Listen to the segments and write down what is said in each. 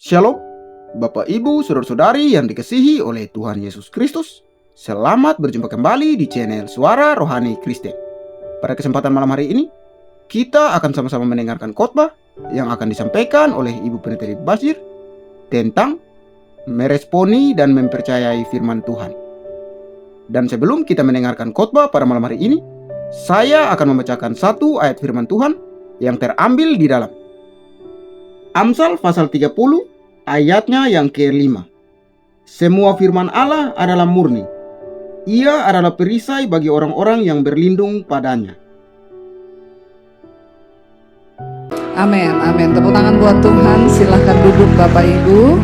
Shalom, Bapak Ibu, Saudara-saudari yang dikasihi oleh Tuhan Yesus Kristus. Selamat berjumpa kembali di channel Suara Rohani Kristen. Pada kesempatan malam hari ini, kita akan sama-sama mendengarkan khotbah yang akan disampaikan oleh Ibu Pendeta Basir tentang meresponi dan mempercayai firman Tuhan. Dan sebelum kita mendengarkan khotbah pada malam hari ini, saya akan membacakan satu ayat firman Tuhan yang terambil di dalam Amsal pasal 30 ayatnya yang ke-5. Semua firman Allah adalah murni. Ia adalah perisai bagi orang-orang yang berlindung padanya. Amin, amin. Tepuk tangan buat Tuhan. Silahkan duduk Bapak Ibu.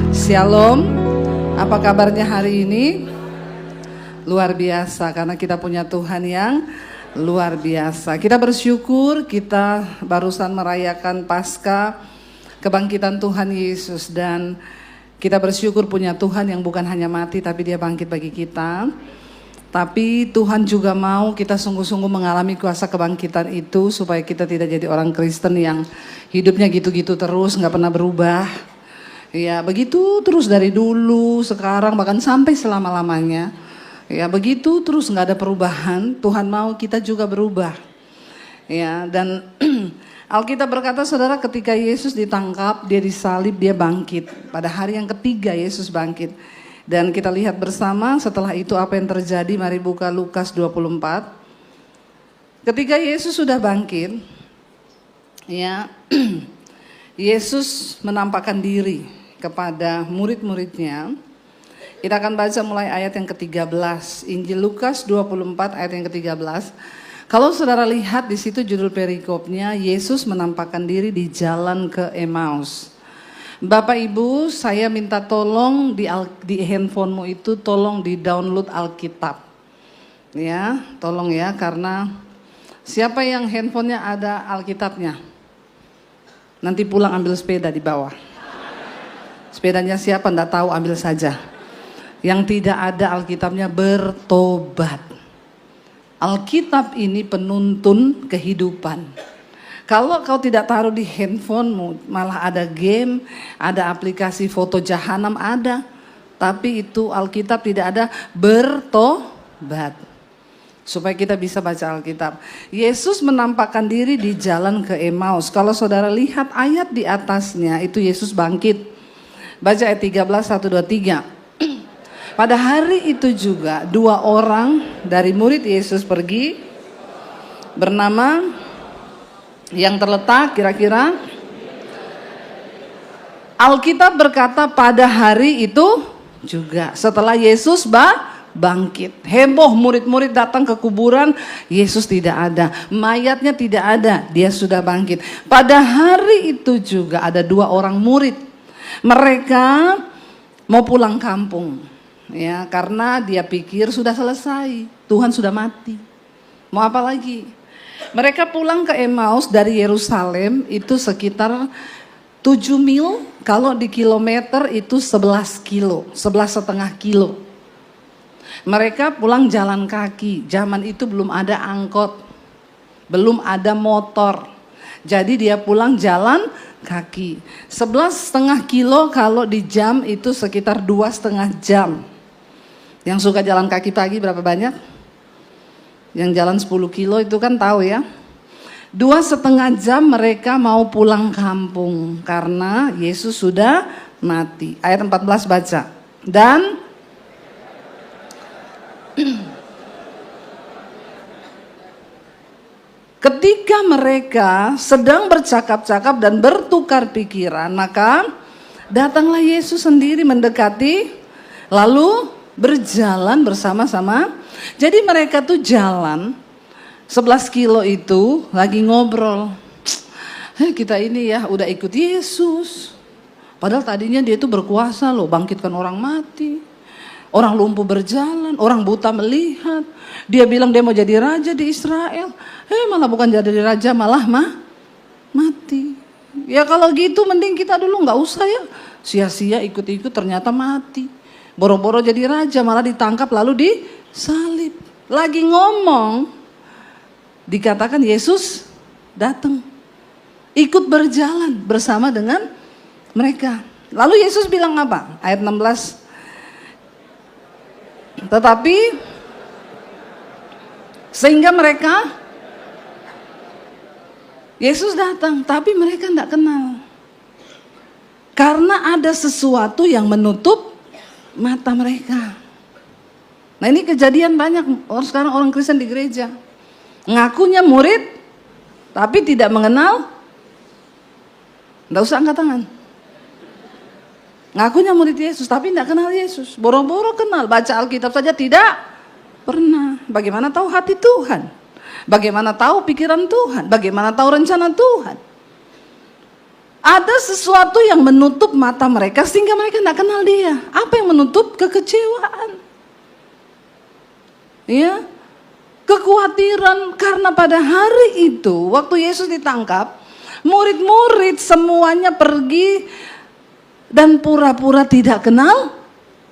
Shalom. Apa kabarnya hari ini? Luar biasa, karena kita punya Tuhan yang luar biasa. Kita bersyukur, kita barusan merayakan Paskah, kebangkitan Tuhan Yesus, dan kita bersyukur punya Tuhan yang bukan hanya mati tapi dia bangkit bagi kita. Tapi Tuhan juga mau kita sungguh-sungguh mengalami kuasa kebangkitan itu supaya kita tidak jadi orang Kristen yang hidupnya gitu-gitu terus, gak pernah berubah. Ya begitu terus dari dulu, sekarang, bahkan sampai selama-lamanya. Ya begitu terus gak ada perubahan. Tuhan mau kita juga berubah. Ya, dan Alkitab berkata, saudara, ketika Yesus ditangkap, dia disalib, dia bangkit. Pada hari yang ketiga Yesus bangkit. Dan kita lihat bersama setelah itu apa yang terjadi. Mari buka Lukas 24. Ketika Yesus sudah bangkit, ya, Yesus menampakkan diri kepada murid-muridnya. Kita akan baca mulai ayat yang ke-13. Injil Lukas 24 ayat yang ke-13. Kalau saudara lihat di situ judul perikopnya, Yesus menampakkan diri di jalan ke Emmaus. Bapak Ibu, saya minta tolong di handphonemu itu tolong di download Alkitab. Ya, tolong ya, karena siapa yang handphonenya ada Alkitabnya? Nanti pulang ambil sepeda di bawah. Sepedanya siapa enggak tahu, ambil saja. Yang tidak ada Alkitabnya bertobat. Alkitab ini penuntun kehidupan. Kalau kau tidak taruh di handphonemu, malah ada game, ada aplikasi foto jahanam ada. Tapi itu Alkitab tidak ada bertobat. Supaya kita bisa baca Alkitab. Yesus menampakkan diri di jalan ke Emmaus. Kalau saudara lihat ayat di atasnya, itu Yesus bangkit. Baca ayat 13, 1, 2, 3. Pada hari itu juga dua orang dari murid Yesus pergi, bernama yang terletak kira-kira. Alkitab berkata pada hari itu juga setelah Yesus bangkit. Heboh, murid-murid datang ke kuburan, Yesus tidak ada, mayatnya tidak ada, dia sudah bangkit. Pada hari itu juga ada dua orang murid. Mereka mau pulang kampung. Ya, karena dia pikir sudah selesai, Tuhan sudah mati. Mau apa lagi? Mereka pulang ke Emmaus dari Yerusalem itu sekitar 7 mil, kalau di kilometer itu 11 kilo, 11,5 kilo. Mereka pulang jalan kaki, zaman itu belum ada angkot, belum ada motor. Jadi dia pulang jalan kaki. 11,5 kilo kalau di jam itu sekitar 2,5 jam. Yang suka jalan kaki pagi berapa banyak? Yang jalan 10 kilo itu kan tahu ya. 2,5 jam mereka mau pulang kampung karena Yesus sudah mati. Ayat 14 baca. Dan ketika mereka sedang bercakap-cakap dan bertukar pikiran, maka datanglah Yesus sendiri mendekati, lalu berjalan bersama-sama. Jadi mereka tuh jalan 11 kilo itu lagi ngobrol. Kita ini ya udah ikut Yesus. Padahal tadinya dia itu berkuasa loh, bangkitkan orang mati. Orang lumpuh berjalan, orang buta melihat. Dia bilang dia mau jadi raja di Israel. Malah bukan jadi raja, malah mati. Ya kalau gitu mending kita dulu gak usah ya. Sia-sia ikut-ikut ternyata mati. Boro-boro jadi raja, malah ditangkap lalu disalib. Lagi ngomong, dikatakan Yesus datang. Ikut berjalan bersama dengan mereka. Lalu Yesus bilang apa? Ayat 16. Tetapi sehingga mereka, Yesus datang, tapi mereka tidak kenal. Karena ada sesuatu yang menutup mata mereka. Nah, ini kejadian banyak sekarang orang Kristen di gereja. Ngakunya murid, tapi tidak mengenal. Tidak usah angkat tangan. Ngakunya murid Yesus, tapi tidak kenal Yesus. Boro-boro kenal, baca Alkitab saja tidak pernah. Bagaimana tahu hati Tuhan? Bagaimana tahu pikiran Tuhan? Bagaimana tahu rencana Tuhan? Ada sesuatu yang menutup mata mereka sehingga mereka tidak kenal dia. Apa yang menutup? Kekecewaan. Ya, kekhawatiran. Karena pada hari itu, waktu Yesus ditangkap, murid-murid semuanya pergi dan pura-pura tidak kenal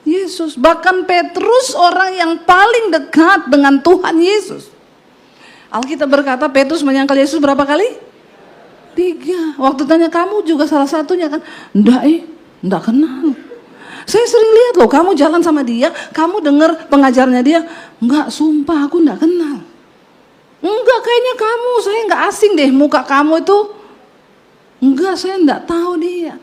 Yesus. Bahkan Petrus, orang yang paling dekat dengan Tuhan Yesus. Alkitab berkata Petrus menyangkal Yesus berapa kali? 3. Waktu tanya, kamu juga salah satunya kan? Enggak kenal. Saya sering lihat loh, kamu jalan sama dia, kamu dengar pengajarnya dia. Enggak, sumpah aku enggak kenal. Enggak, kayaknya kamu, saya enggak asing deh muka kamu itu. Enggak, saya enggak tahu dia.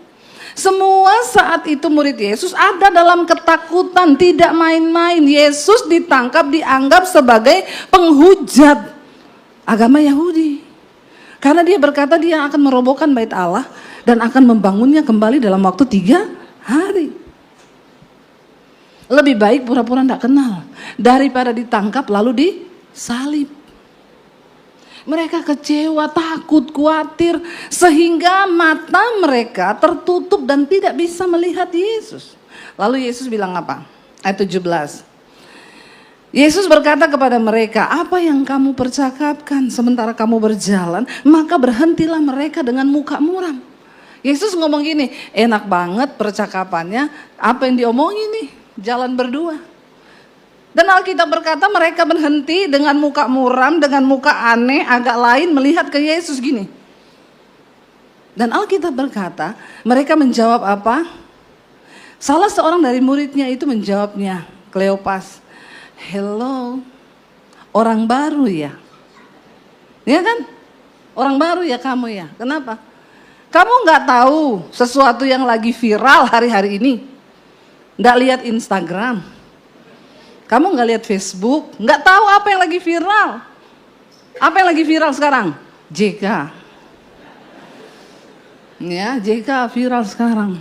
Semua saat itu murid Yesus ada dalam ketakutan, tidak main-main. Yesus ditangkap, dianggap sebagai penghujat agama Yahudi. Karena dia berkata dia akan merobohkan bait Allah dan akan membangunnya kembali dalam waktu 3 hari. Lebih baik pura-pura tidak kenal daripada ditangkap lalu disalib. Mereka kecewa, takut, khawatir sehingga mata mereka tertutup dan tidak bisa melihat Yesus. Lalu Yesus bilang apa? Ayat 17. Yesus berkata kepada mereka, apa yang kamu percakapkan sementara kamu berjalan, maka berhentilah mereka dengan muka muram. Yesus ngomong gini, enak banget percakapannya, apa yang diomongin nih, jalan berdua. Dan Alkitab berkata mereka berhenti dengan muka muram, dengan muka aneh, agak lain melihat ke Yesus gini. Dan Alkitab berkata, mereka menjawab apa? Salah seorang dari muridnya itu menjawabnya, Kleopas, hello, orang baru ya? Ya kan? Orang baru ya kamu ya? Kenapa? Kamu nggak tahu sesuatu yang lagi viral hari-hari ini? Nggak lihat Instagram? Kamu nggak lihat Facebook? Nggak tahu apa yang lagi viral? Apa yang lagi viral sekarang? JK. Ya, JK viral sekarang.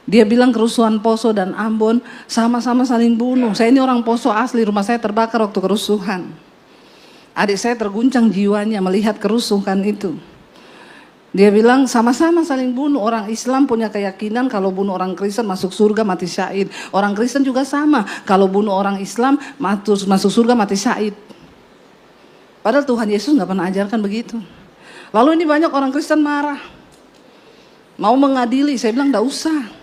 Dia bilang kerusuhan Poso dan Ambon sama-sama saling bunuh. Saya ini orang Poso asli, rumah saya terbakar waktu kerusuhan. Adik saya terguncang jiwanya melihat kerusuhan itu. Dia bilang sama-sama saling bunuh. Orang Islam punya keyakinan kalau bunuh orang Kristen masuk surga mati syahid. Orang Kristen juga sama, kalau bunuh orang Islam masuk surga mati syahid. Padahal Tuhan Yesus nggak pernah ajarkan begitu. Lalu ini banyak orang Kristen marah, mau mengadili. Saya bilang nggak usah.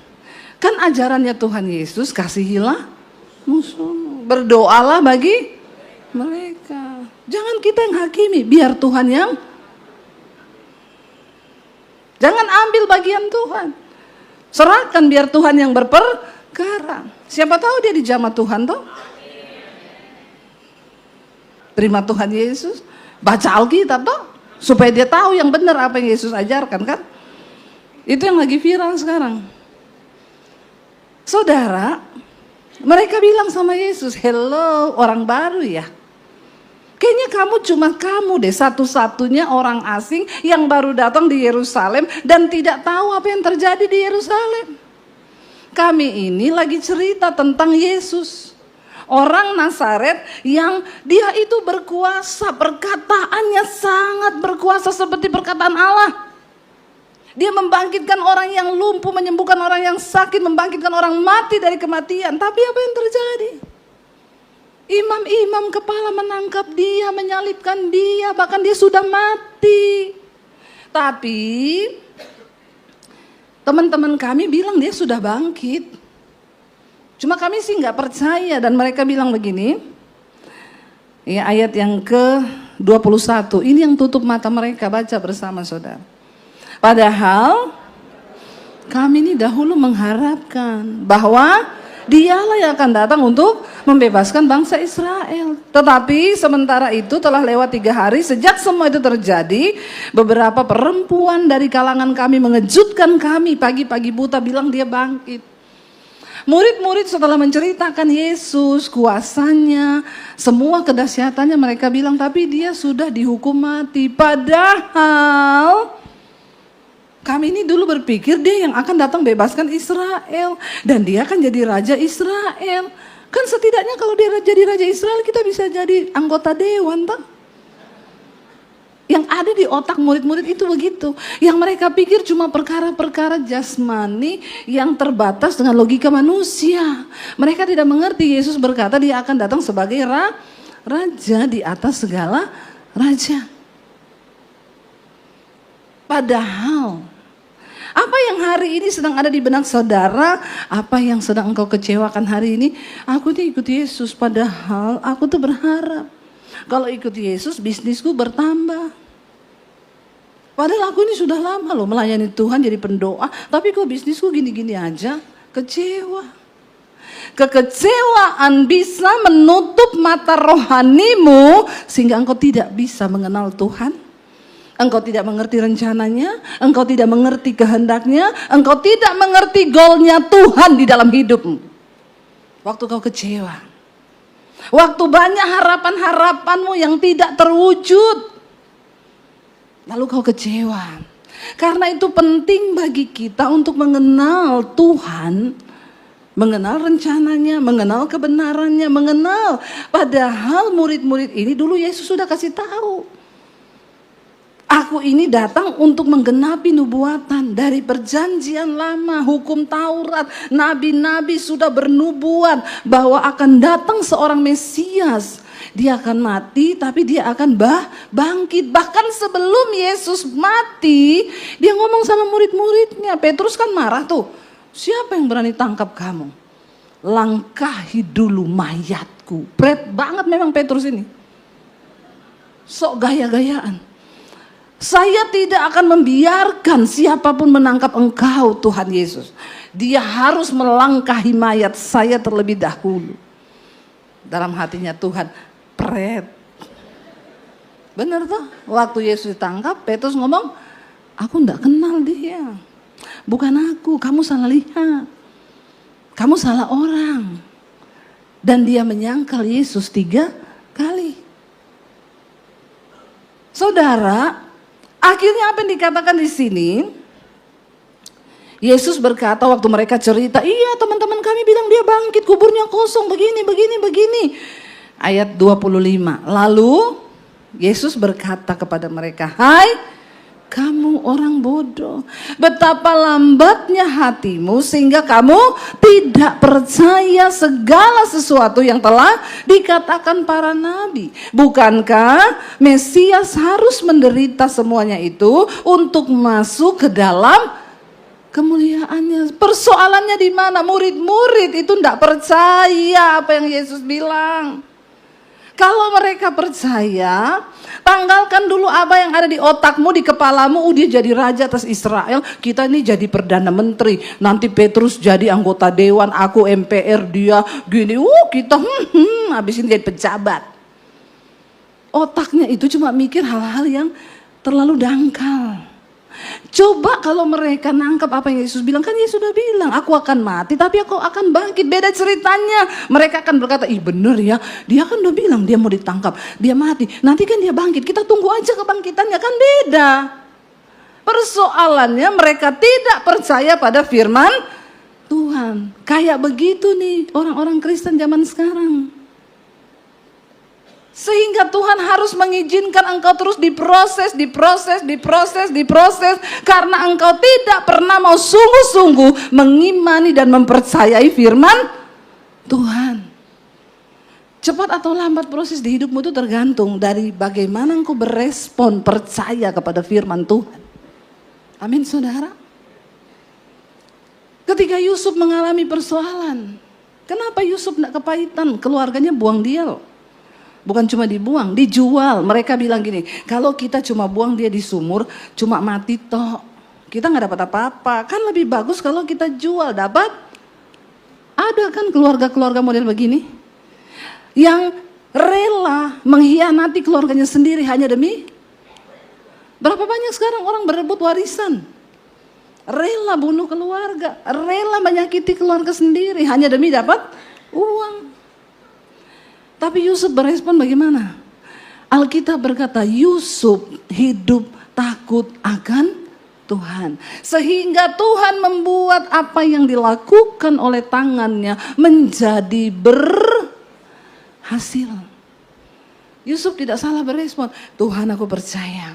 Kan ajarannya Tuhan Yesus, kasihilah musuh, berdoalah bagi mereka. Jangan kita yang hakimi, biar Tuhan yang. Jangan ambil bagian Tuhan. Serahkan biar Tuhan yang berperkara. Siapa tahu dia dijamah Tuhan toh. Terima Tuhan Yesus, baca Alkitab toh, supaya dia tahu yang benar apa yang Yesus ajarkan kan. Itu yang lagi viral sekarang. Saudara, mereka bilang sama Yesus, hello, orang baru ya? Kayaknya kamu deh satu-satunya orang asing yang baru datang di Yerusalem dan tidak tahu apa yang terjadi di Yerusalem. Kami ini lagi cerita tentang Yesus, orang Nazaret yang dia itu berkuasa, perkataannya sangat berkuasa seperti perkataan Allah. Dia membangkitkan orang yang lumpuh, menyembuhkan orang yang sakit, membangkitkan orang mati dari kematian. Tapi apa yang terjadi? Imam-imam kepala menangkap dia, menyalibkan dia, bahkan dia sudah mati. Tapi teman-teman kami bilang dia sudah bangkit. Cuma kami sih nggak percaya dan mereka bilang begini. Ya, ayat yang ke-21, ini yang tutup mata mereka, baca bersama saudara. Padahal Kami ini dahulu mengharapkan bahwa Dialah yang akan datang untuk membebaskan bangsa Israel. Tetapi sementara itu telah lewat 3 hari sejak semua itu terjadi. Beberapa perempuan dari kalangan kami mengejutkan kami. Pagi-pagi buta bilang dia bangkit. Murid-murid setelah menceritakan Yesus, kuasanya, semua kedahsyatannya, mereka bilang tapi dia sudah dihukum mati. Padahal kami ini dulu berpikir dia yang akan datang bebaskan Israel. Dan dia akan jadi raja Israel. Kan setidaknya kalau dia jadi raja Israel kita bisa jadi anggota dewan, tak? Yang ada di otak murid-murid itu begitu. Yang mereka pikir cuma perkara-perkara jasmani yang terbatas dengan logika manusia. Mereka tidak mengerti Yesus berkata dia akan datang sebagai raja di atas segala raja. Padahal apa yang hari ini sedang ada di benak saudara, apa yang sedang engkau kecewakan hari ini, aku tuh ikut Yesus, padahal aku tuh berharap kalau ikut Yesus bisnisku bertambah. Padahal aku ini sudah lama loh melayani Tuhan jadi pendoa, tapi kok bisnisku gini-gini aja, kecewa. Kekecewaan bisa menutup mata rohanimu sehingga engkau tidak bisa mengenal Tuhan. Engkau tidak mengerti rencananya, engkau tidak mengerti kehendaknya, engkau tidak mengerti goalnya Tuhan di dalam hidupmu. Waktu kau kecewa, waktu banyak harapan-harapanmu yang tidak terwujud, lalu kau kecewa. Karena itu penting bagi kita untuk mengenal Tuhan, mengenal rencananya, mengenal kebenarannya, mengenal. Padahal murid-murid ini dulu Yesus sudah kasih tahu. Aku ini datang untuk menggenapi nubuatan dari perjanjian lama, hukum Taurat, nabi-nabi sudah bernubuat bahwa akan datang seorang Mesias. Dia akan mati tapi dia akan bangkit. Bahkan sebelum Yesus mati, dia ngomong sama murid-muridnya. Petrus kan marah tuh. Siapa yang berani tangkap kamu? Langkahi dulu mayatku. Berat banget memang Petrus ini. Sok gaya-gayaan. Saya tidak akan membiarkan siapapun menangkap engkau Tuhan Yesus. Dia harus melangkahi mayat saya terlebih dahulu. Dalam hatinya Tuhan, pret. Benar tuh, waktu Yesus ditangkap, Petrus ngomong, aku enggak kenal dia. Bukan aku, kamu salah lihat. Kamu salah orang. Dan dia menyangkal Yesus 3 kali. Saudara, akhirnya apa yang dikatakan di sini? Yesus berkata waktu mereka cerita, iya teman-teman kami bilang dia bangkit, kuburnya kosong, begini. Ayat 25. Lalu Yesus berkata kepada mereka, hai kamu orang bodoh, betapa lambatnya hatimu sehingga kamu tidak percaya segala sesuatu yang telah dikatakan para nabi. Bukankah Mesias harus menderita semuanya itu untuk masuk ke dalam kemuliaannya? Persoalannya di mana? Murid-murid itu tidak percaya apa yang Yesus bilang. Kalau mereka percaya, tanggalkan dulu apa yang ada di otakmu, di kepalamu. Dia jadi raja atas Israel, kita ini jadi perdana menteri. Nanti Petrus jadi anggota dewan, aku MPR, dia gini. Kita habis ini jadi pejabat. Otaknya itu cuma mikir hal-hal yang terlalu dangkal. Coba kalau mereka nangkap apa yang Yesus bilang, kan Yesus sudah bilang, aku akan mati tapi aku akan bangkit. Beda ceritanya. Mereka akan berkata, ih bener ya, dia kan udah bilang dia mau ditangkap, dia mati, nanti kan dia bangkit, kita tunggu aja kebangkitannya. Kan beda. Persoalannya mereka tidak percaya pada firman Tuhan. Kayak begitu nih orang-orang Kristen zaman sekarang. Sehingga Tuhan harus mengizinkan engkau terus diproses karena engkau tidak pernah mau sungguh-sungguh mengimani dan mempercayai firman Tuhan. Cepat atau lambat proses di hidupmu itu tergantung dari bagaimana engkau berespon percaya kepada firman Tuhan. Amin saudara. Ketika Yusuf mengalami persoalan, kenapa Yusuf tidak kepahitan? Keluarganya buang dia loh. Bukan cuma dibuang, dijual. Mereka bilang gini, kalau kita cuma buang dia di sumur, cuma mati toh. kita nggak dapat apa-apa. Kan lebih bagus kalau kita jual, dapat. Ada kan keluarga-keluarga model begini yang rela mengkhianati keluarganya sendiri hanya demi, berapa banyak sekarang orang berebut warisan, rela bunuh keluarga, rela menyakiti keluarga sendiri hanya demi dapat uang. Tapi Yusuf berespon bagaimana? Alkitab berkata Yusuf hidup takut akan Tuhan. Sehingga Tuhan membuat apa yang dilakukan oleh tangannya menjadi berhasil. Yusuf tidak salah berespon. Tuhan, aku percaya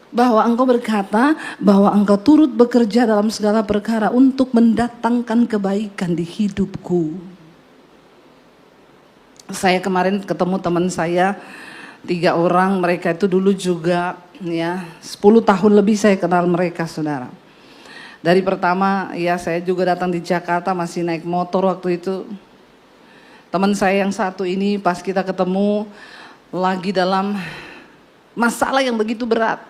bahwa engkau berkata bahwa engkau turut bekerja dalam segala perkara untuk mendatangkan kebaikan di hidupku. Saya kemarin ketemu teman saya 3 orang, mereka itu dulu juga ya 10 tahun lebih saya kenal mereka, saudara. Dari pertama ya saya juga datang di Jakarta masih naik motor waktu itu. Teman saya yang satu ini pas kita ketemu lagi dalam masalah yang begitu berat,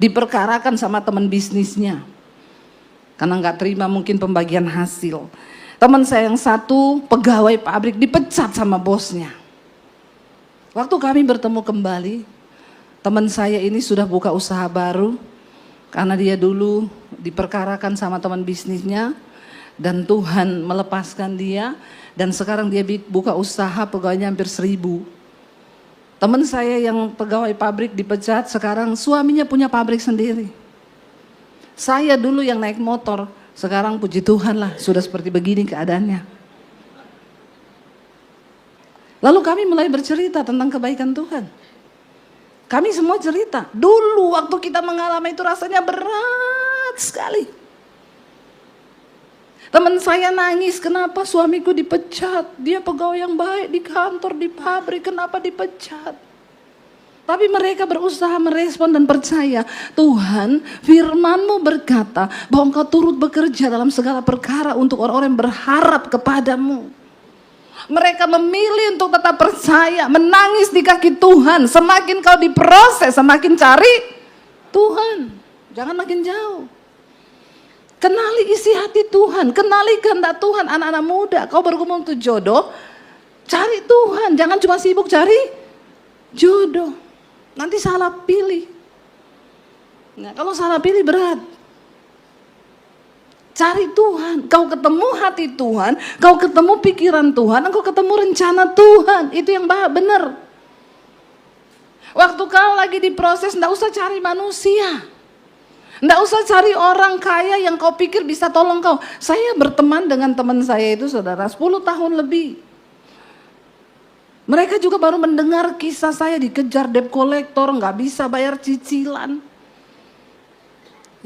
diperkarakan sama teman bisnisnya karena nggak terima mungkin pembagian hasil. Teman saya yang satu pegawai pabrik dipecat sama bosnya. Waktu kami bertemu kembali, teman saya ini sudah buka usaha baru karena dia dulu diperkarakan sama teman bisnisnya dan Tuhan melepaskan dia dan sekarang dia buka usaha pegawainya hampir 1000. Teman saya yang pegawai pabrik dipecat sekarang suaminya punya pabrik sendiri. Saya dulu yang naik motor, sekarang puji Tuhan lah sudah seperti begini keadaannya. Lalu kami mulai bercerita tentang kebaikan Tuhan. Kami semua cerita, dulu waktu kita mengalami itu rasanya berat sekali. Teman saya nangis, kenapa suamiku dipecat? Dia pegawai yang baik di kantor, di pabrik, kenapa dipecat? Tapi mereka berusaha merespon dan percaya, Tuhan, firman-Mu berkata bahwa Engkau turut bekerja dalam segala perkara untuk orang-orang yang berharap kepadamu. Mereka memilih untuk tetap percaya, menangis di kaki Tuhan. Semakin kau diproses, semakin cari Tuhan. Jangan makin jauh. Kenali isi hati Tuhan, kenali kehendak Tuhan. Anak-anak muda, kau bergumul untuk jodoh, cari Tuhan. Jangan cuma sibuk cari jodoh. Nanti salah pilih. Nah, kalau salah pilih berat. Cari Tuhan, kau ketemu hati Tuhan, kau ketemu pikiran Tuhan, kau ketemu rencana Tuhan, itu yang benar. Waktu kau lagi diproses, enggak usah cari manusia, enggak usah cari orang kaya yang kau pikir bisa tolong kau. Saya berteman dengan teman saya itu, saudara, 10 tahun lebih. Mereka juga baru mendengar kisah saya dikejar debt collector, enggak bisa bayar cicilan,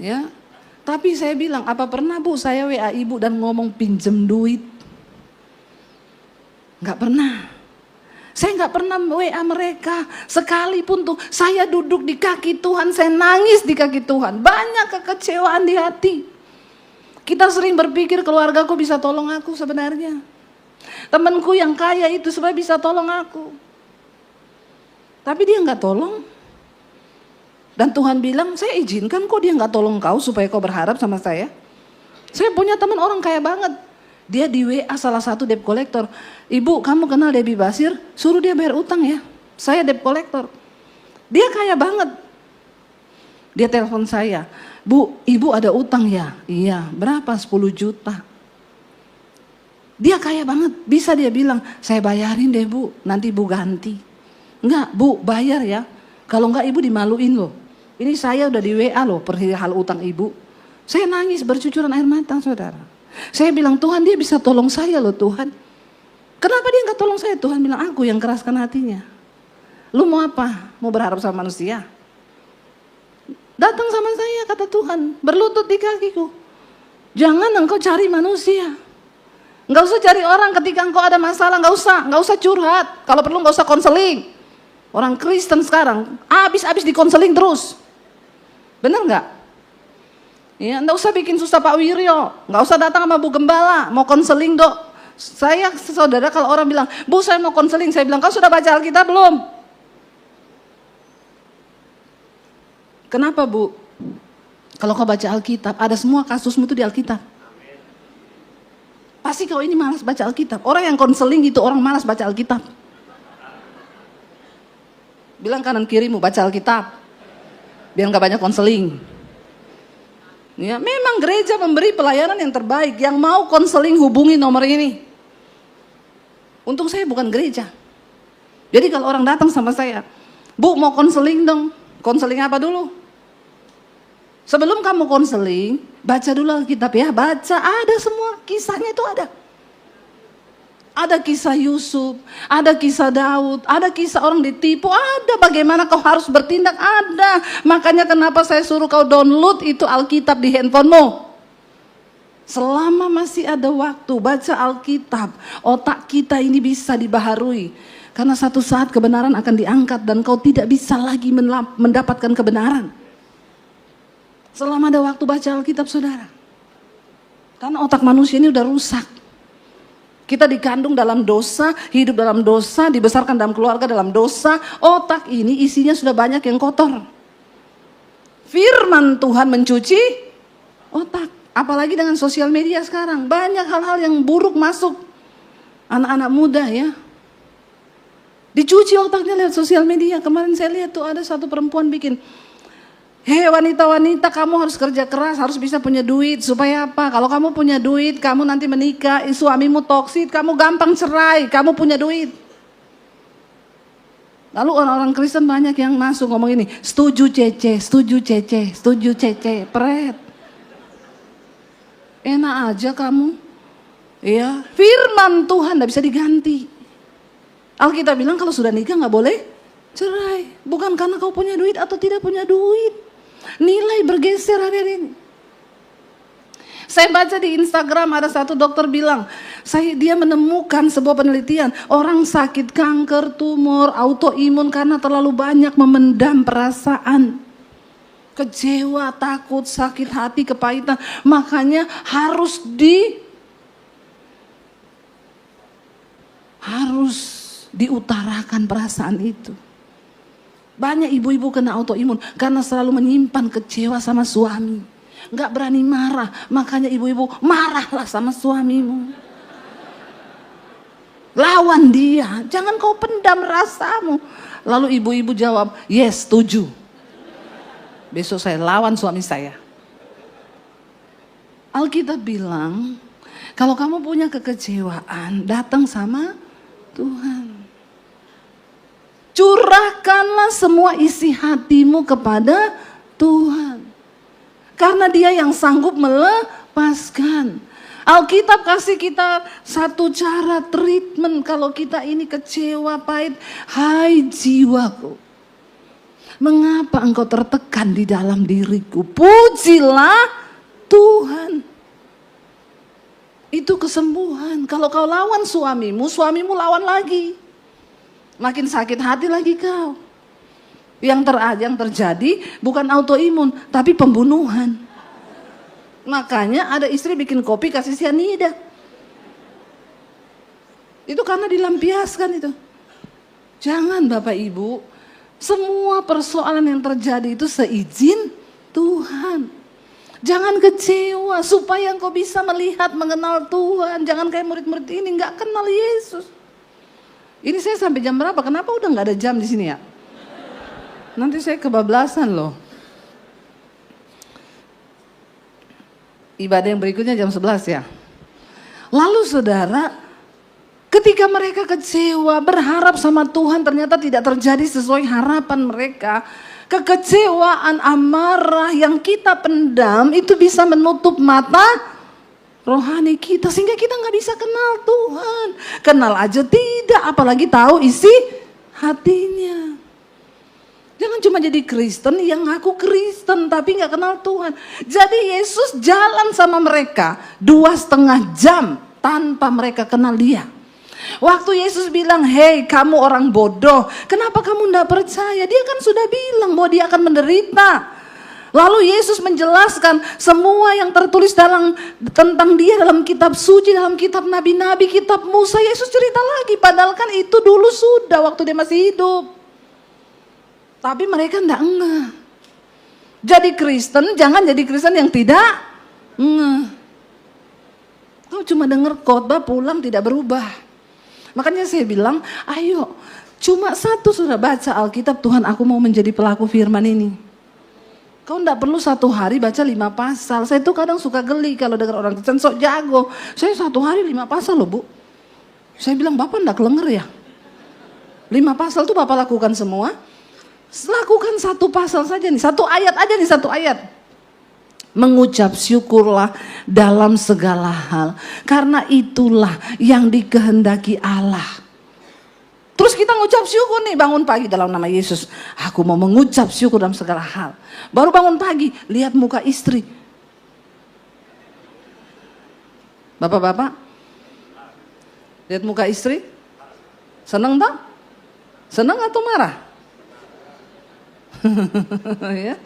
ya. Tapi saya bilang, apa pernah Bu saya WA ibu dan ngomong pinjem duit? Enggak pernah. Saya enggak pernah WA mereka. Sekalipun tuh saya duduk di kaki Tuhan, saya nangis di kaki Tuhan. Banyak kekecewaan di hati. Kita sering berpikir keluargaku bisa tolong aku sebenarnya. Temanku yang kaya itu sebenarnya bisa tolong aku. Tapi dia enggak tolong. Dan Tuhan bilang, saya izinkan kok dia nggak tolong kau supaya kau berharap sama saya. Saya punya teman orang kaya banget. Dia di WA salah satu debt collector. Ibu, kamu kenal Debbie Basir? Suruh dia bayar utang ya. Saya debt collector. Dia kaya banget. Dia telepon saya. Bu, ibu ada utang ya? Iya, berapa? 10 juta. Dia kaya banget. Bisa dia bilang, saya bayarin deh Bu, nanti Bu ganti. Enggak, Bu, bayar ya. Kalau enggak ibu dimaluin loh. Ini saya udah di WA loh perihal utang ibu. Saya nangis bercucuran air mata, saudara. Saya bilang, Tuhan dia bisa tolong saya loh Tuhan. Kenapa dia nggak tolong saya? Tuhan bilang, aku yang keraskan hatinya. Lu mau apa? Mau berharap sama manusia? Datang sama saya, kata Tuhan. Berlutut di kakiku. Jangan engkau cari manusia. Nggak usah cari orang ketika engkau ada masalah. Nggak usah curhat. Kalau perlu nggak usah konseling. Orang Kristen sekarang habis-habis dikonseling terus. Benar nggak? Ya, nggak usah bikin susah Pak Wiryo, nggak usah datang sama Bu Gembala, mau konseling dok. Saya saudara kalau orang bilang, Bu saya mau konseling, saya bilang, kau sudah baca Alkitab belum? Kenapa Bu? Kalau kau baca Alkitab, ada semua kasusmu itu di Alkitab. Pasti kau ini malas baca Alkitab. Orang yang konseling itu orang malas baca Alkitab. Bilang kanan kirimu, baca Alkitab. Biar gak banyak konseling. Ya, memang gereja memberi pelayanan yang terbaik. Yang mau konseling hubungi nomor ini. Untung saya bukan gereja. Jadi kalau orang datang sama saya, Bu mau konseling dong. Konseling apa dulu? Sebelum kamu konseling, baca dulu Alkitab ya. Baca, ada semua kisahnya itu ada. Ada kisah Yusuf, ada kisah Daud, ada kisah orang ditipu, ada bagaimana kau harus bertindak, ada. Makanya kenapa saya suruh kau download itu Alkitab di handphonemu. Selama masih ada waktu, baca Alkitab, otak kita ini bisa dibaharui. Karena satu saat kebenaran akan diangkat dan kau tidak bisa lagi mendapatkan kebenaran. Selama ada waktu baca Alkitab saudara. Karena otak manusia ini udah rusak. Kita dikandung dalam dosa, hidup dalam dosa, dibesarkan dalam keluarga dalam dosa. Otak ini isinya sudah banyak yang kotor. Firman Tuhan mencuci otak. Apalagi dengan sosial media sekarang. Banyak hal-hal yang buruk masuk. Anak-anak muda ya. Dicuci otaknya lewat sosial media. Kemarin saya lihat tuh ada satu perempuan bikin. Hei wanita-wanita, kamu harus kerja keras, harus bisa punya duit. Supaya apa? Kalau kamu punya duit, kamu nanti menikah, suamimu toksik, kamu gampang cerai, kamu punya duit. Lalu orang-orang Kristen banyak yang masuk ngomong ini, setuju Cece, setuju Cece, setuju Cece, pret. Enak aja kamu. Ya, firman Tuhan tidak bisa diganti. Alkitab bilang kalau sudah nikah nggak boleh cerai. Bukan karena kau punya duit atau tidak punya duit. Nilai bergeser hari ini. Saya baca di Instagram ada satu dokter bilang, dia menemukan sebuah penelitian. Orang sakit kanker, tumor, autoimun karena terlalu banyak memendam perasaan. Kecewa, takut, sakit hati, kepahitan. Makanya harus diutarakan perasaan itu. Banyak ibu-ibu kena autoimun karena selalu menyimpan kecewa sama suami. Gak berani marah, makanya ibu-ibu marahlah sama suamimu. Lawan dia, jangan kau pendam rasamu. Lalu ibu-ibu jawab, yes, setuju. Besok saya lawan suami saya. Alkitab bilang, kalau kamu punya kekecewaan, datang sama Tuhan. Curahkanlah semua isi hatimu kepada Tuhan. Karena Dia yang sanggup melepaskan. Alkitab kasih kita satu cara treatment kalau kita ini kecewa, pahit. Hai jiwaku, mengapa engkau tertekan di dalam diriku? Pujilah Tuhan. Itu kesembuhan. Kalau kau lawan suamimu, suamimu lawan lagi. Makin sakit hati lagi kau. Yang terjadi bukan autoimun, tapi pembunuhan. Makanya ada istri bikin kopi kasih sianida. Itu karena dilampiaskan itu. Jangan Bapak Ibu, semua persoalan yang terjadi itu seizin Tuhan. Jangan kecewa supaya engkau bisa melihat, mengenal Tuhan. Jangan kayak murid-murid ini gak kenal Yesus. Ini saya sampai jam berapa? Kenapa udah gak ada jam di sini ya? Nanti saya kebablasan loh. Ibadah yang berikutnya jam 11 ya. Lalu saudara, ketika mereka kecewa, berharap sama Tuhan ternyata tidak terjadi sesuai harapan mereka. Kekecewaan, amarah yang kita pendam itu bisa menutup mata rohani kita sehingga kita nggak bisa kenal Tuhan. Kenal aja tidak, apalagi tahu isi hatinya. Jangan cuma jadi Kristen yang ngaku Kristen tapi nggak kenal Tuhan. Jadi Yesus jalan sama mereka 2,5 jam tanpa mereka kenal Dia. Waktu Yesus bilang, hei kamu orang bodoh, kenapa kamu tidak percaya? Dia kan sudah bilang bahwa Dia akan menderita. Lalu Yesus menjelaskan semua yang tertulis tentang Dia dalam kitab suci, dalam kitab nabi-nabi, kitab Musa. Yesus cerita lagi, padahal kan itu dulu sudah waktu Dia masih hidup. Tapi mereka tidak ngeh. Jadi Kristen, jangan jadi Kristen yang tidak kau cuma dengar khotbah pulang tidak berubah. Makanya saya bilang, ayo, cuma satu sudah baca Alkitab, Tuhan aku mau menjadi pelaku firman ini. Kau enggak perlu 1 hari baca 5 pasal. Saya tuh kadang suka geli kalau dengar orang Kristen sok jago. Saya 1 hari 5 pasal loh, Bu. Saya bilang, Bapak enggak kelenger ya? 5 pasal tuh Bapak lakukan semua. Lakukan 1 pasal saja nih, 1 ayat aja nih, 1 ayat. Mengucap syukurlah dalam segala hal, karena itulah yang dikehendaki Allah. Terus kita ngucap syukur nih, bangun pagi dalam nama Yesus. Aku mau mengucap syukur dalam segala hal. Baru bangun pagi, lihat muka istri. Bapak-bapak, lihat muka istri. Senang tak? Senang atau marah? Ya?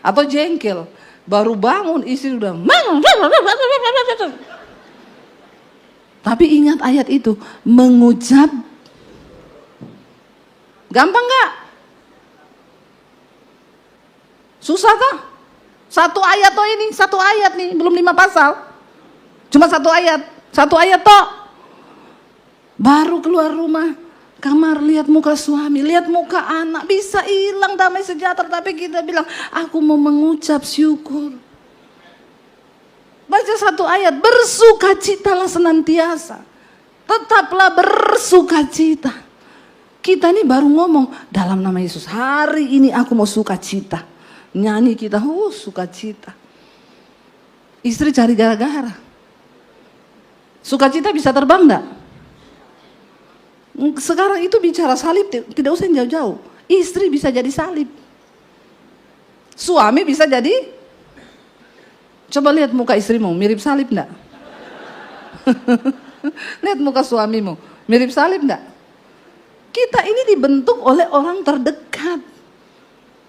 Atau jengkel. Baru bangun istri udah. Tapi ingat ayat itu, mengucap. Gampang gak? Susah tak? 1 ayat toh ini, 1 ayat nih, belum 5 pasal. Cuma 1 ayat, 1 ayat toh. Baru keluar rumah, kamar lihat muka suami, lihat muka anak, bisa hilang damai sejahtera. Tapi kita bilang, aku mau mengucap syukur. Baca 1 ayat, bersukacitalah senantiasa. Tetaplah bersukacita. Kita ini baru ngomong dalam nama Yesus, hari ini aku mau sukacita. Nyanyi kita, sukacita. Istri cari gara-gara. Sukacita bisa terbang enggak? Sekarang itu bicara salib, tidak usah jauh-jauh. Istri bisa jadi salib. Suami bisa jadi. Coba lihat muka istrimu, mirip salib enggak? Lihat muka suamimu, mirip salib enggak? Kita ini dibentuk oleh orang terdekat,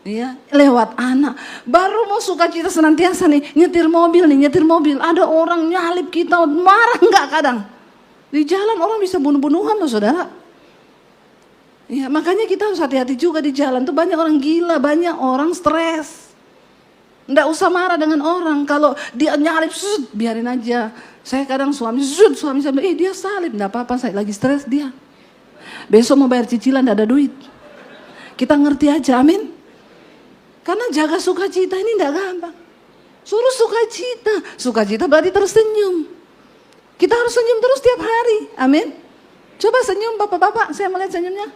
ya, lewat anak. Baru mau sukacita senantiasa nih, nyetir mobil. Ada orang nyalip kita, marah nggak kadang? Di jalan orang bisa bunuh-bunuhan loh, saudara. Ya, makanya kita harus hati-hati juga di jalan. Tuh banyak orang gila, banyak orang stres. Nggak usah marah dengan orang. Kalau dia nyalip, biarin aja. Saya kadang suami saya bilang, dia salib, nggak apa-apa, saya lagi stres dia. Besok mau bayar cicilan tidak ada duit. Kita ngerti aja, amin. Karena jaga sukacita ini tidak gampang. Suruh sukacita. Sukacita berarti tersenyum. Kita harus senyum terus tiap hari, amin. Coba senyum bapak-bapak, saya melihat senyumnya.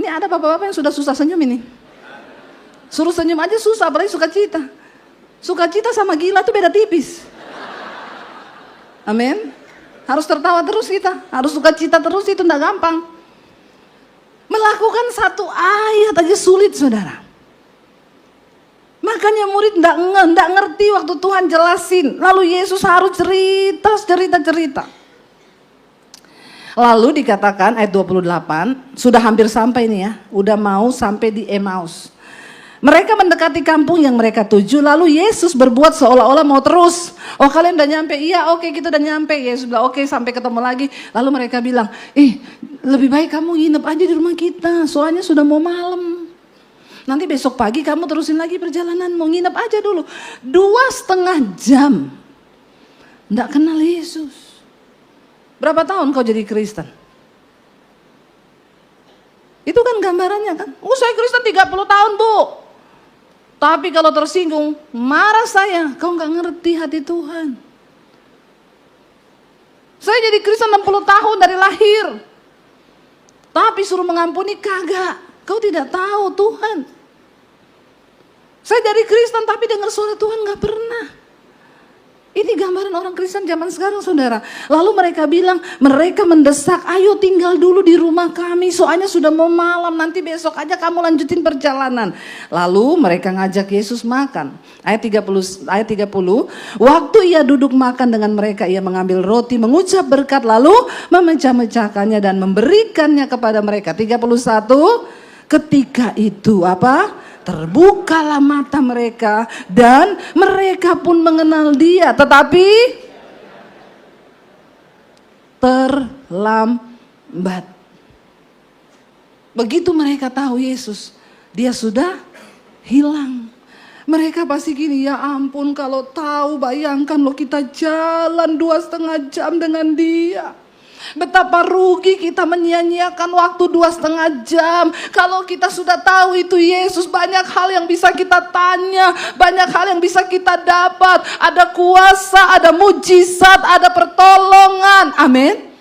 Ini ada bapak-bapak yang sudah susah senyum ini. Suruh senyum aja susah, apalagi sukacita. Sukacita sama gila tuh beda tipis. Amin. Harus tertawa terus kita, harus sukacita terus, itu tidak gampang. Melakukan 1 ayat aja sulit, saudara. Makanya murid enggak ngerti waktu Tuhan jelasin. Lalu Yesus harus cerita. Lalu dikatakan ayat 28, sudah hampir sampai nih ya, udah mau sampai di Emmaus. Mereka mendekati kampung yang mereka tuju, lalu Yesus berbuat seolah-olah mau terus. Oh, kalian udah nyampe? Iya, oke, kita udah nyampe. Yesus bilang, oke, sampai ketemu lagi. Lalu mereka bilang, lebih baik kamu nginep aja di rumah kita, soalnya sudah mau malam. Nanti besok pagi kamu terusin lagi perjalanan, mau nginep aja dulu. 2,5 jam. Nggak kenal Yesus. Berapa tahun kau jadi Kristen? Itu kan gambarannya kan. Saya Kristen 30 tahun, Bu. Tapi kalau tersinggung, marah saya. Kau nggak ngerti hati Tuhan. Saya jadi Kristen 60 tahun dari lahir. Tapi suruh mengampuni kagak. Kau tidak tahu Tuhan. Saya jadi Kristen tapi dengar suara Tuhan nggak pernah. Ini gambaran orang Kristen zaman sekarang, saudara. Lalu mereka bilang, mereka mendesak, ayo tinggal dulu di rumah kami, soalnya sudah mau malam, nanti besok aja kamu lanjutin perjalanan. Lalu mereka ngajak Yesus makan. Ayat 30, waktu ia duduk makan dengan mereka, ia mengambil roti, mengucap berkat, lalu memecah-mecahkannya dan memberikannya kepada mereka. 31, ketika itu terbukalah mata mereka dan mereka pun mengenal dia, tetapi terlambat. Begitu mereka tahu Yesus, dia sudah hilang. Mereka pasti gini, ya ampun kalau tahu, bayangkan loh kita jalan 2,5 jam dengan dia. Betapa rugi kita menyia-nyiakan waktu 2,5 jam. Kalau kita sudah tahu itu Yesus, banyak hal yang bisa kita tanya, banyak hal yang bisa kita dapat. Ada kuasa, ada mujizat, ada pertolongan. Amin.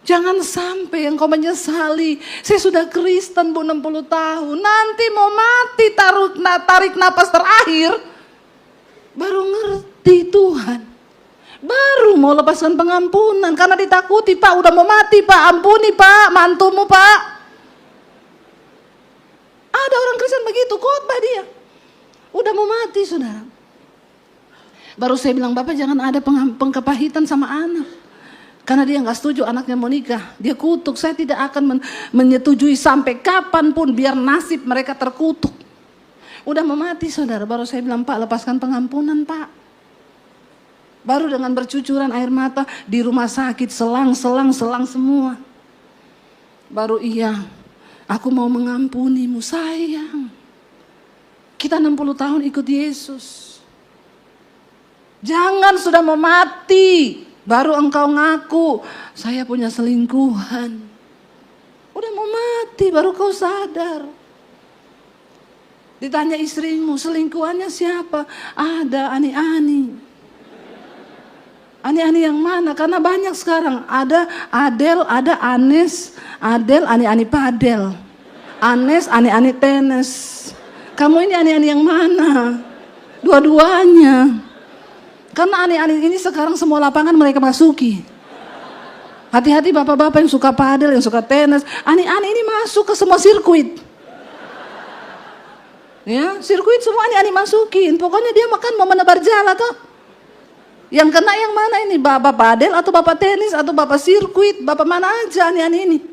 Jangan sampai engkau menyesali. Saya sudah Kristen Bu 60 tahun. Nanti mau mati tarik napas terakhir, baru ngerti Tuhan. Baru mau lepaskan pengampunan karena ditakuti, Pak udah mau mati Pak, ampuni Pak, mantumu Pak. Ada orang Kristen begitu, khotbah dia. Udah mau mati saudara. Baru saya bilang, Bapak jangan ada pengkepahitan sama anak. Karena dia gak setuju anaknya mau nikah. Dia kutuk, saya tidak akan menyetujui sampai kapanpun biar nasib mereka terkutuk. Udah mau mati saudara, baru saya bilang, Pak lepaskan pengampunan Pak. Baru dengan bercucuran air mata di rumah sakit, selang semua. Baru iya, aku mau mengampunimu sayang. Kita 60 tahun ikut Yesus. Jangan sudah mau mati, baru engkau ngaku, saya punya selingkuhan. Udah mau mati, baru kau sadar. Ditanya istrimu, selingkuhannya siapa? Ada ani-ani. Ani-ani yang mana? Karena banyak sekarang. Ada Adel, ada Anes. Adel, ani-ani padel. Anes, ani-ani tenis. Kamu ini ani-ani yang mana? Dua-duanya. Karena ani-ani ini sekarang semua lapangan mereka masuki. Hati-hati bapak-bapak yang suka padel, yang suka tenis. Ani-ani ini masuk ke semua sirkuit. Ya, sirkuit semua ani-ani masukin. Pokoknya dia makan mau menebar jala tuh. Yang kena yang mana ini? Bapak padel atau bapak tenis atau bapak sirkuit? Bapak mana aja ani-ani ini?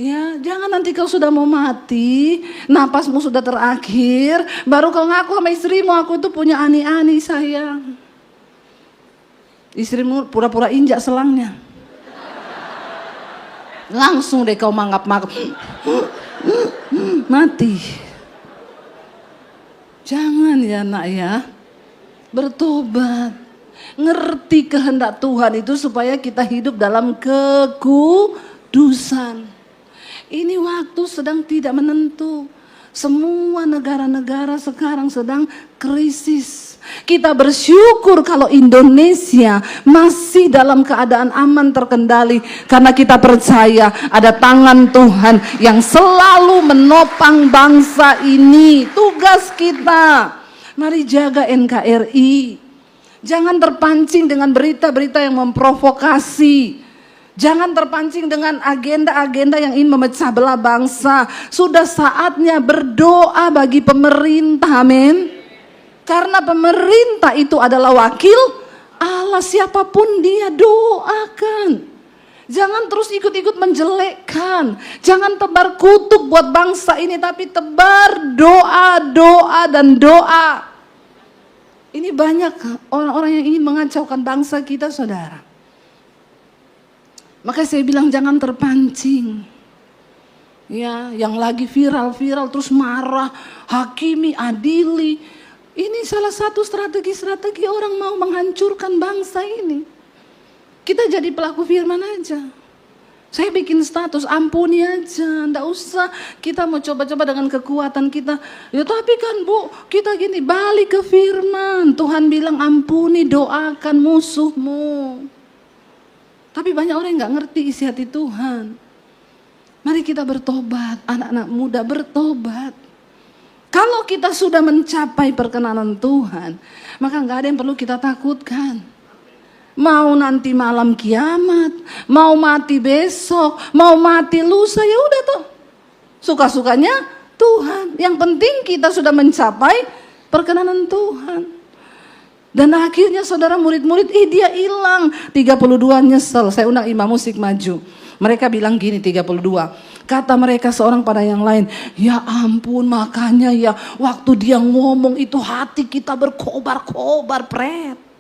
Ya, jangan nanti kau sudah mau mati, napasmu sudah terakhir, baru kau ngaku sama istrimu, aku itu punya ani-ani sayang. Istrimu pura-pura injak selangnya. Langsung deh kau mangap-mangap. Mati. Jangan ya nak ya. Bertobat, ngerti kehendak Tuhan itu supaya kita hidup dalam kekudusan. Ini waktu sedang tidak menentu. Semua negara-negara sekarang sedang krisis. Kita bersyukur kalau Indonesia masih dalam keadaan aman terkendali. Karena kita percaya ada tangan Tuhan yang selalu menopang bangsa ini. Tugas kita. Mari jaga NKRI. Jangan terpancing dengan berita-berita yang memprovokasi. Jangan terpancing dengan agenda-agenda yang ingin memecah belah bangsa. Sudah saatnya berdoa bagi pemerintah, amin. Karena pemerintah itu adalah wakil Allah, siapapun dia, doakan. Jangan terus ikut-ikut menjelekkan. Jangan tebar kutuk buat bangsa ini, tapi tebar doa dan doa. Ini banyak orang-orang yang ingin mengacaukan bangsa kita, saudara. Makanya saya bilang jangan terpancing. Ya, yang lagi viral terus marah, hakimi, adili. Ini salah satu strategi orang mau menghancurkan bangsa ini. Kita jadi pelaku firman aja. Saya bikin status, ampuni aja, ndak usah kita mau coba-coba dengan kekuatan kita. Ya tapi kan Bu, kita gini, balik ke firman. Tuhan bilang ampuni, doakan musuhmu. Tapi banyak orang yang gak ngerti isi hati Tuhan. Mari kita bertobat, anak-anak muda bertobat. Kalau kita sudah mencapai perkenanan Tuhan, maka gak ada yang perlu kita takutkan. Mau nanti malam kiamat, mau mati besok, mau mati lusa, ya udah tuh. Suka-sukanya Tuhan. Yang penting kita sudah mencapai perkenanan Tuhan. Dan akhirnya saudara murid-murid, dia hilang. 32 nyesel. Saya undang imam musik maju. Mereka bilang gini 32. Kata mereka seorang pada yang lain, ya ampun makanya ya waktu dia ngomong itu hati kita berkobar-kobar pret.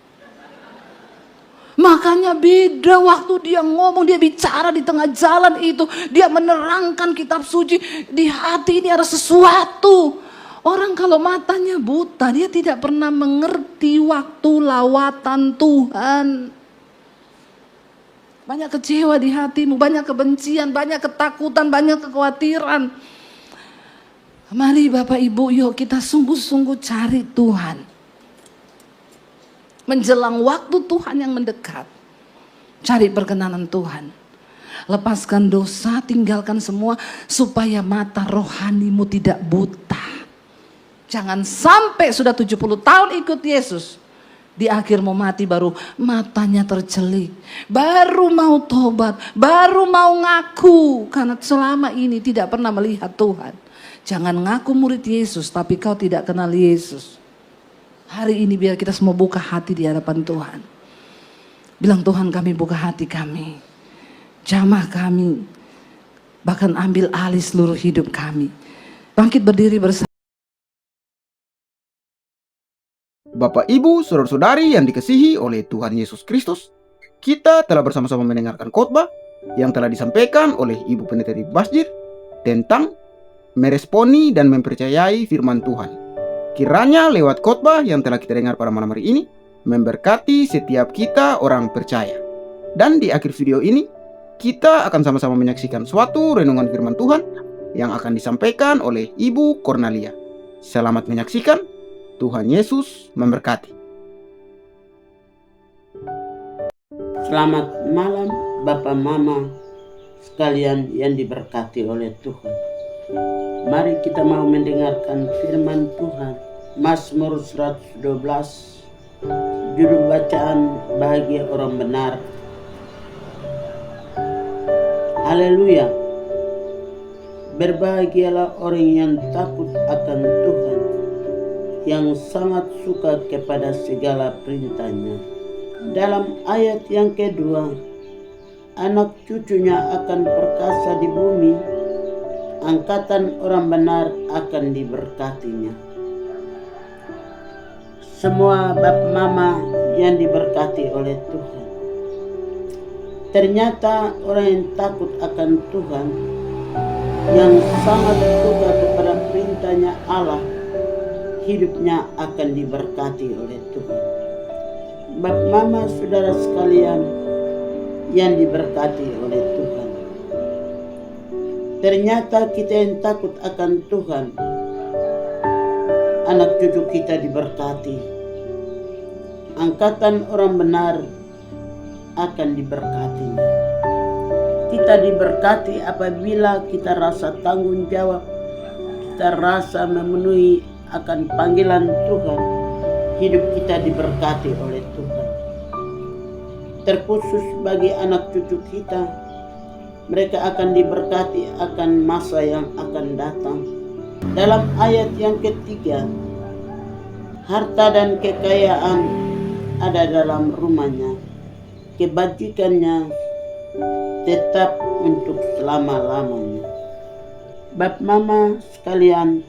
Makanya beda waktu dia ngomong, dia bicara di tengah jalan itu, dia menerangkan kitab suci, di hati ini ada sesuatu. Orang kalau matanya buta, dia tidak pernah mengerti waktu lawatan Tuhan. Banyak kecewa di hatimu, banyak kebencian, banyak ketakutan, banyak kekhawatiran. Mari Bapak Ibu, yuk kita sungguh-sungguh cari Tuhan. Menjelang waktu Tuhan yang mendekat, cari perkenanan Tuhan. Lepaskan dosa, tinggalkan semua supaya mata rohanimu tidak buta. Jangan sampai sudah 70 tahun ikut Yesus, di akhir mau mati baru matanya tercelik, baru mau tobat, baru mau ngaku karena selama ini tidak pernah melihat Tuhan. Jangan ngaku murid Yesus tapi kau tidak kenal Yesus. Hari ini biar kita semua buka hati di hadapan Tuhan. Bilang, Tuhan, kami buka hati kami, jamah kami, bahkan ambil alih seluruh hidup kami. Bangkit berdiri bersama. Bapak, Ibu, saudara-saudari yang dikasihi oleh Tuhan Yesus Kristus, kita telah bersama-sama mendengarkan khotbah yang telah disampaikan oleh Ibu Pendeta di Basjir tentang meresponi dan mempercayai firman Tuhan. Kiranya lewat khotbah yang telah kita dengar pada malam hari ini memberkati setiap kita orang percaya. Dan di akhir video ini kita akan sama-sama menyaksikan suatu renungan firman Tuhan yang akan disampaikan oleh Ibu Cornelia. Selamat menyaksikan. Tuhan Yesus memberkati. Selamat malam Bapak Mama sekalian yang diberkati oleh Tuhan. Mari kita mau mendengarkan firman Tuhan. Mazmur 112, judul bacaan bahagia orang benar. Haleluya. Berbahagialah orang yang takut akan Tuhan, yang sangat suka kepada segala perintahnya. Dalam ayat yang kedua, anak cucunya akan perkasa di bumi, angkatan orang benar akan diberkatinya. Semua Bapak Mama yang diberkati oleh Tuhan, ternyata orang yang takut akan Tuhan, yang sangat suka kepada perintahnya Allah, hidupnya akan diberkati oleh Tuhan. Bapak Mama saudara sekalian yang diberkati oleh Tuhan, ternyata kita yang takut akan Tuhan, anak cucu kita diberkati, angkatan orang benar akan diberkati. Kita diberkati apabila kita rasa tanggung jawab, kita rasa memenuhi akan panggilan Tuhan, hidup kita diberkati oleh Tuhan. Terkhusus bagi anak cucu kita, mereka akan diberkati akan masa yang akan datang. Dalam ayat yang ketiga, harta dan kekayaan ada dalam rumahnya, kebajikannya tetap untuk selama-lamanya. Bapak Mama sekalian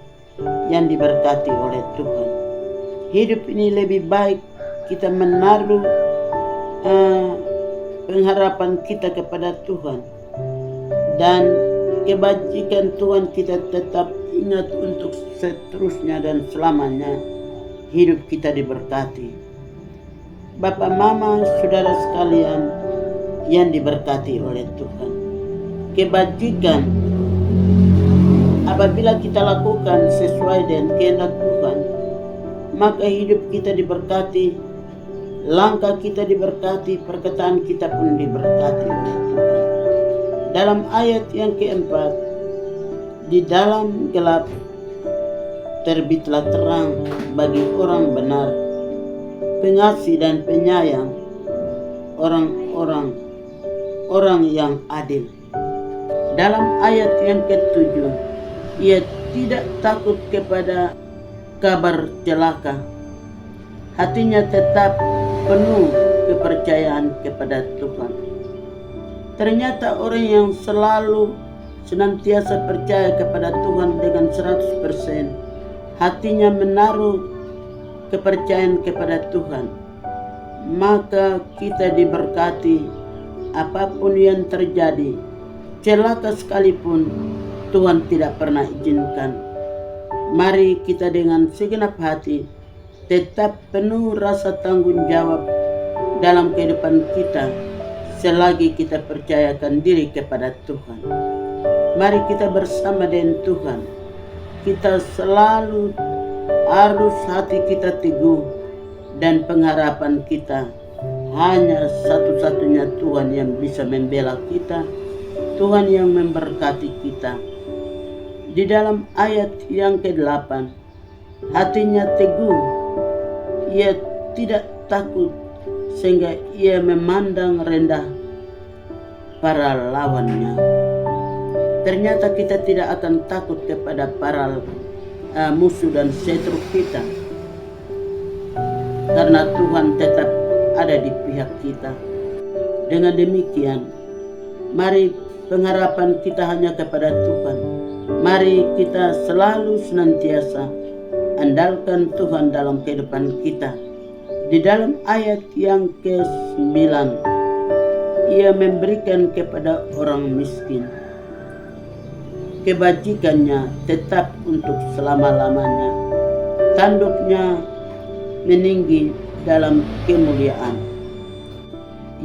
yang diberkati oleh Tuhan, hidup ini lebih baik kita menaruh pengharapan kita kepada Tuhan, dan kebajikan Tuhan kita tetap ingat untuk seterusnya dan selamanya. Hidup kita diberkati. Bapak Mama saudara sekalian yang diberkati oleh Tuhan, kebajikan apabila kita lakukan sesuai dengan kehendak Tuhan, maka hidup kita diberkati, langkah kita diberkati, perkataan kita pun diberkati oleh Tuhan. Dalam ayat yang keempat, di dalam gelap terbitlah terang bagi orang benar, pengasih dan penyayang, orang yang adil. Dalam ayat yang ketujuh, ia tidak takut kepada kabar celaka, hatinya tetap penuh kepercayaan kepada Tuhan. Ternyata orang yang selalu senantiasa percaya kepada Tuhan dengan 100%, hatinya menaruh kepercayaan kepada Tuhan, maka kita diberkati. Apapun yang terjadi, celaka sekalipun Tuhan tidak pernah izinkan. Mari kita dengan segenap hati tetap penuh rasa tanggung jawab dalam kehidupan kita selagi kita percayakan diri kepada Tuhan. Mari kita bersama dengan Tuhan. Kita selalu harus hati kita teguh dan pengharapan kita hanya satu-satunya Tuhan yang bisa membela kita, Tuhan yang memberkati kita. Di dalam ayat yang ke-8, hatinya teguh, ia tidak takut sehingga ia memandang rendah para lawannya. Ternyata kita tidak akan takut kepada para musuh dan setru kita, karena Tuhan tetap ada di pihak kita. Dengan demikian, mari pengharapan kita hanya kepada Tuhan. Mari kita selalu senantiasa andalkan Tuhan dalam kehidupan kita. Di dalam ayat yang ke-9, ia memberikan kepada orang miskin. Kebajikannya tetap untuk selama-lamanya. Tanduknya meninggi dalam kemuliaan.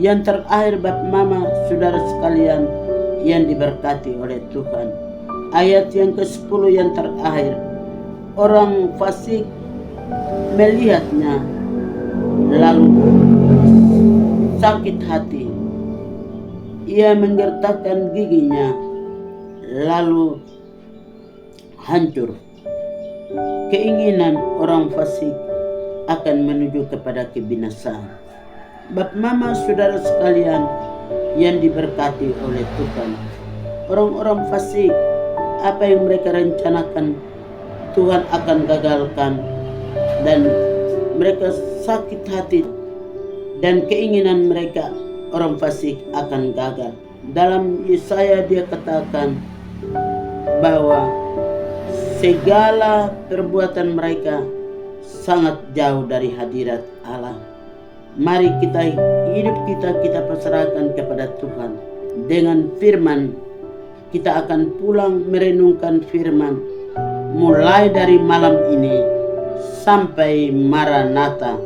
Yang terakhir, Bapak Mama, saudara sekalian yang diberkati oleh Tuhan. Ayat yang ke-10 yang terakhir, orang fasik melihatnya lalu sakit hati. Ia menggertakkan giginya lalu hancur. Keinginan orang fasik akan menuju kepada kebinasaan. Bapak Mama, saudara sekalian yang diberkati oleh Tuhan, orang-orang fasik, apa yang mereka rencanakan Tuhan akan gagalkan, dan mereka sakit hati dan keinginan mereka orang fasik akan gagal. Dalam Yesaya dia katakan bahwa segala perbuatan mereka sangat jauh dari hadirat Allah. Mari hidup kita pasrahkan kepada Tuhan. Dengan firman, kita akan pulang merenungkan firman mulai dari malam ini sampai Maranatha,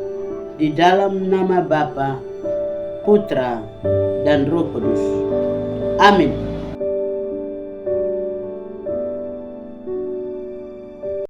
di dalam nama Bapa, Putra, dan Roh Kudus. Amin.